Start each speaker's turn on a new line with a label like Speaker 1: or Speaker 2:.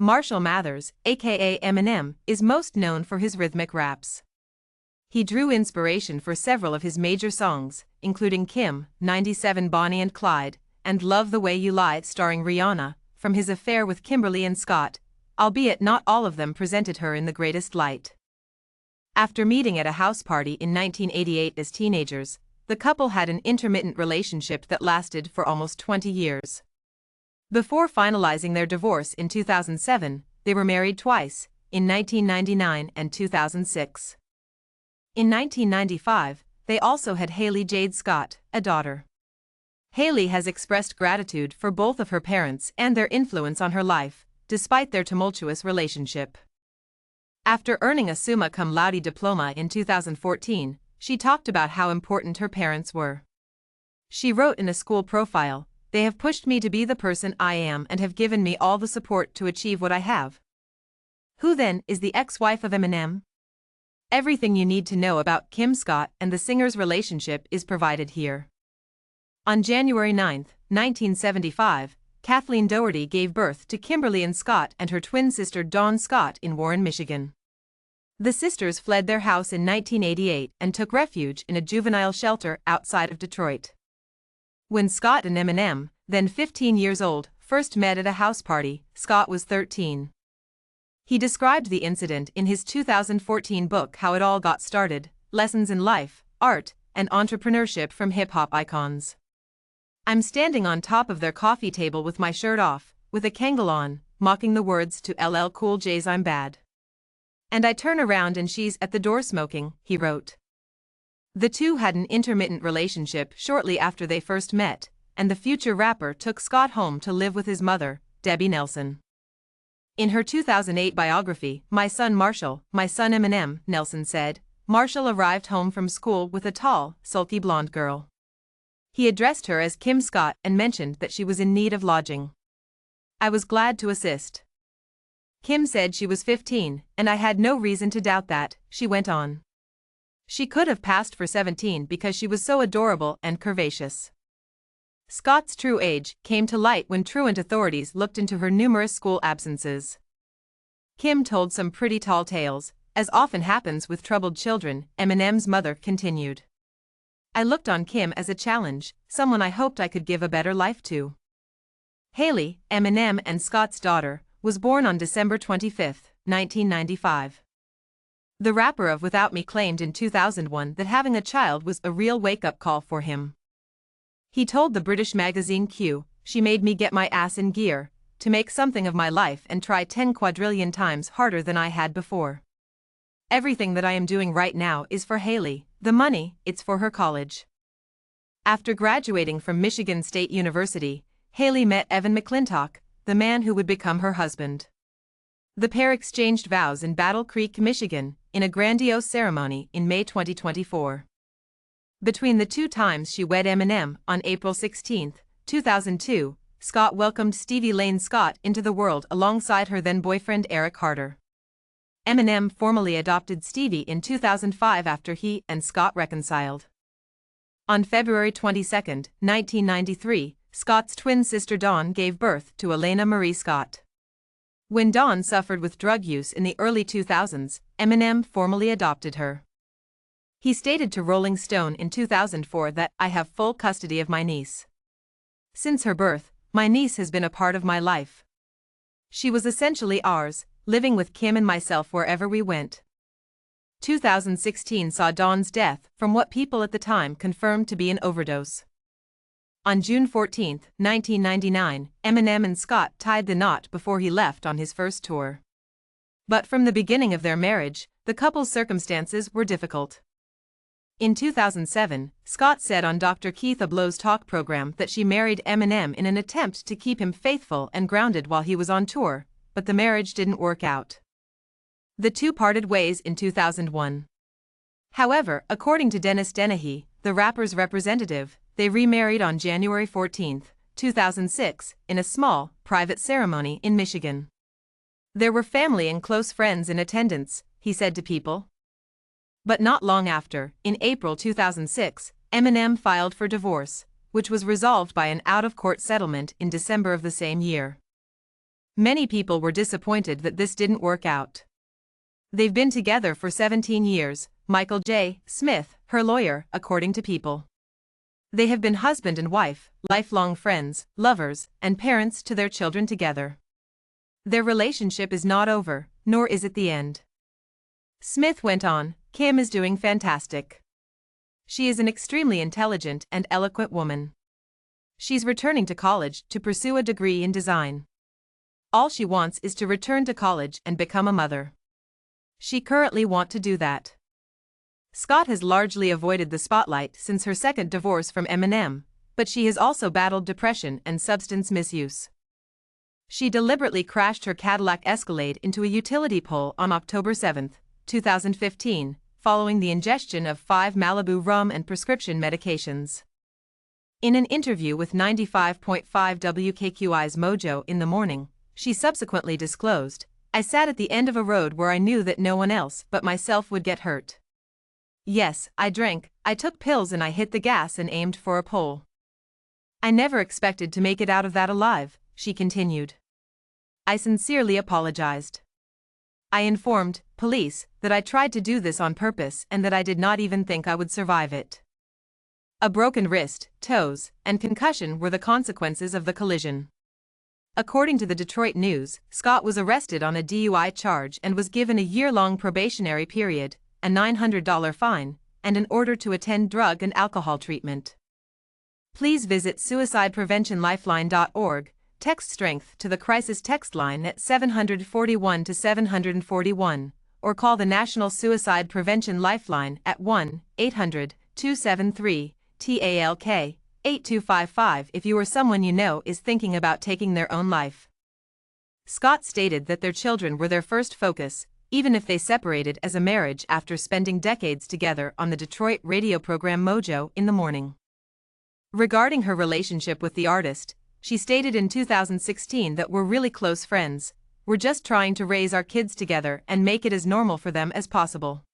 Speaker 1: Marshall Mathers, a.k.a. Eminem, is most known for his rhythmic raps. He drew inspiration for several of his major songs, including Kim, 97 Bonnie and Clyde, and Love the Way You Lie starring Rihanna, from his affair with Kimberly Ann Scott, albeit not all of them presented her in the greatest light. After meeting at a house party in 1988 as teenagers, the couple had an intermittent relationship that lasted for almost 20 years. Before finalizing their divorce in 2007, they were married twice, in 1999 and 2006. In 1995, they also had Haley Jade Scott, a daughter. Haley has expressed gratitude for both of her parents and their influence on her life, despite their tumultuous relationship. After earning a summa cum laude diploma in 2014, she talked about how important her parents were. She wrote in a school profile, "They have pushed me to be the person I am and have given me all the support to achieve what I have." Who then is the ex-wife of Eminem? Everything you need to know about Kim Scott and the singer's relationship is provided here. On January 9, 1975, Kathleen Doherty gave birth to Kimberly Ann Scott and her twin sister Dawn Scott in Warren, Michigan. The sisters fled their house in 1988 and took refuge in a juvenile shelter outside of Detroit. When Scott and Eminem, then 15 years old, first met at a house party, Scott was 13. He described the incident in his 2014 book How It All Got Started, Lessons in Life, Art, and Entrepreneurship from Hip-Hop Icons. "I'm standing on top of their coffee table with my shirt off, with a Kangol on, mocking the words to LL Cool J's I'm Bad. And I turn around and she's at the door smoking," he wrote. The two had an intermittent relationship shortly after they first met, and the future rapper took Scott home to live with his mother, Debbie Nelson. In her 2008 biography, My Son Marshall, My Son Eminem, Nelson said, Marshall arrived home from school with a tall, sulky blonde girl. He addressed her as Kim Scott and mentioned that she was in need of lodging. "I was glad to assist." Kim said she was 15, and I had no reason to doubt that, she went on. She could have passed for 17 because she was so adorable and curvaceous. Scott's true age came to light when truant authorities looked into her numerous school absences. Kim told some pretty tall tales, as often happens with troubled children, Eminem's mother continued. "I looked on Kim as a challenge, someone I hoped I could give a better life to." Haley, Eminem and Scott's daughter, was born on December 25, 1995. The rapper of Without Me claimed in 2001 that having a child was a real wake-up call for him. He told the British magazine Q, "She made me get my ass in gear, to make something of my life and try 10 quadrillion times harder than I had before. Everything that I am doing right now is for Haley, the money, it's for her college." After graduating from Michigan State University, Haley met Evan McClintock, the man who would become her husband. The pair exchanged vows in Battle Creek, Michigan, in a grandiose ceremony in May 2024. Between the two times she wed Eminem, on April 16, 2002, Scott welcomed Stevie Lane Scott into the world alongside her then-boyfriend Eric Harder. Eminem formally adopted Stevie in 2005 after he and Scott reconciled. On February 22, 1993, Scott's twin sister Dawn gave birth to Elena Marie Scott. When Dawn suffered with drug use in the early 2000s, Eminem formally adopted her. He stated to Rolling Stone in 2004 that, "I have full custody of my niece. Since her birth, my niece has been a part of my life. She was essentially ours, living with Kim and myself wherever we went." 2016 saw Dawn's death from what people at the time confirmed to be an overdose. On June 14, 1999, Eminem and Scott tied the knot before he left on his first tour. But from the beginning of their marriage, the couple's circumstances were difficult. In 2007, Scott said on Dr. Keith Ablow's talk program that she married Eminem in an attempt to keep him faithful and grounded while he was on tour, but the marriage didn't work out. The two parted ways in 2001. However, according to Dennis Dennehy, the rapper's representative, they remarried on January 14, 2006, in a small, private ceremony in Michigan. "There were family and close friends in attendance," he said to People. But not long after, in April 2006, Eminem filed for divorce, which was resolved by an out-of-court settlement in December of the same year. Many people were disappointed that this didn't work out. They've been together for 17 years, Michael J. Smith, her lawyer, according to People. They have been husband and wife, lifelong friends, lovers, and parents to their children together. Their relationship is not over, nor is it the end. Smith went on, Kim is doing fantastic. She is an extremely intelligent and eloquent woman. She's returning to college to pursue a degree in design. All she wants is to return to college and become a mother. She currently wants to do that. Scott has largely avoided the spotlight since her second divorce from Eminem, but she has also battled depression and substance misuse. She deliberately crashed her Cadillac Escalade into a utility pole on October 7, 2015, following the ingestion of 5 Malibu rum and prescription medications. In an interview with 95.5 WKQI's Mojo in the Morning, she subsequently disclosed, I sat at the end of a road where I knew that no one else but myself would get hurt. Yes, I drank, I took pills and I hit the gas and aimed for a pole. I never expected to make it out of that alive, she continued. I sincerely apologized. I informed police that I tried to do this on purpose and that I did not even think I would survive it. A broken wrist, toes, and concussion were the consequences of the collision. According to the Detroit News, Scott was arrested on a DUI charge and was given a year-long probationary period, a $900 fine, and an order to attend drug and alcohol treatment. Please visit suicidepreventionlifeline.org, text strength to the crisis text line at 741 to 741, or call the National Suicide Prevention Lifeline at 1-800-273-TALK, 8255 if you or someone you know is thinking about taking their own life. Scott stated that their children were their first focus, even if they separated as a marriage after spending decades together on the Detroit radio program Mojo in the Morning. Regarding her relationship with the artist, she stated in 2016 that we're really close friends, we're just trying to raise our kids together and make it as normal for them as possible.